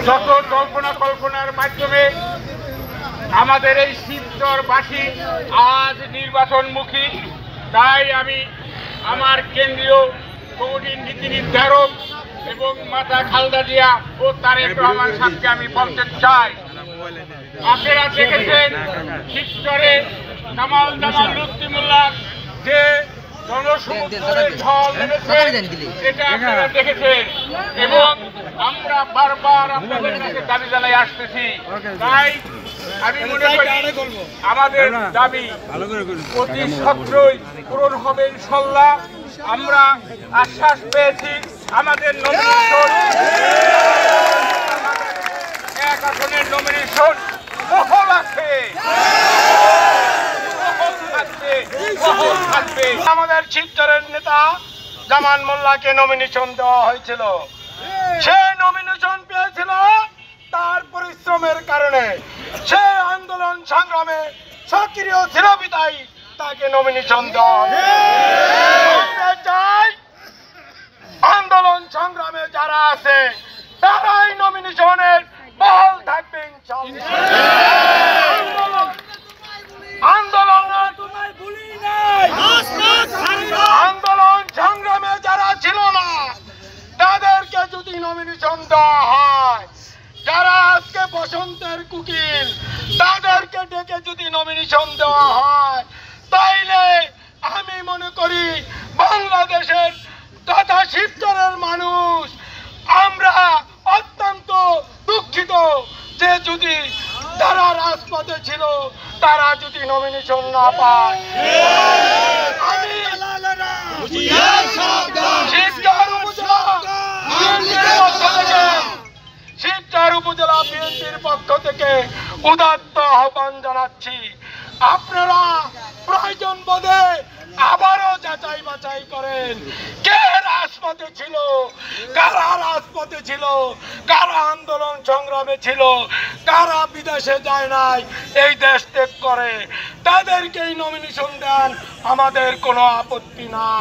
যত কল্পনা কল্পনার মাধ্যমে আমাদের এই শিবচরবাসী আজ নির্বাচনমুখী। তাই আমি আমার কেন্দ্রীয় কমিটির নীতি নির্ধারক এবং মাতা খালেদা জিয়া ও তারেক রহমান সাহেবকে আমি বলতে চাই, আপনারা দেখেছেন শিবচরে কামাল জামাল লুৎফি মোল্লার যে জনসমুদ্রের ঢল নেমেছে, এটা আপনারা দেখেছেন এবং আমরা বারবার আপনাদের কাছে দাবি জানাই আসতেছি। তাই আমি মনে করি আমাদের দাবি অতি শীঘ্রই পূরণ হবে ইনশাআল্লাহ। আমরা আশ্বাস পেয়েছি আমাদের নমিনেশন, এক আসনের নমিনেশন বহাল আছে, আমাদের শিবচরের নেতা জামান মোল্লাকে নমিনেশন দেওয়া হয়েছিল। সে নমিনেশন পেয়েছিল তার পরিশ্রমের কারণে, সে আন্দোলন সংগ্রামে সক্রিয় ছিল বিধায় তাকে নমিনেশন দেওয়া চাই। আন্দোলন সংগ্রামে যারা আছে তারাই নমিনেশনের বহাল থাকবে আন্দোলন সংগ্রামে যারা ছিল না তাদেরকে যদি নমিনেশন দেওয়া হয়, যারা আজকে বসন্তের কুকিল তাদেরকে ডেকে যদি নমিনেশন দেওয়া হয়, তাইলে আমি মনে করি বাংলাদেশের তথা শিবচরের মানুষ আমরা অত্যন্ত দুঃখিত যে যদি যারা রাজপথে ছিল তারা যদি নমিনেশন না পায়। আমি শিবচর উপজেলা বিএনপির পক্ষ থেকে উদাত্ত আহ্বান জানাচ্ছি, আপনারা প্রয়োজন বোধে আবারও যাচাই বাছাই করেন কে রাজপথে ছিল, কারা রাজপথে ছিল, কারা আন্দোলন সংগ্রামে ছিল, কারা বিদেশে যায় নাই, এই দেশ ত্যাগ করে, তাদেরকেই নমিনেশন দেন, আমাদের কোনো আপত্তি নাই।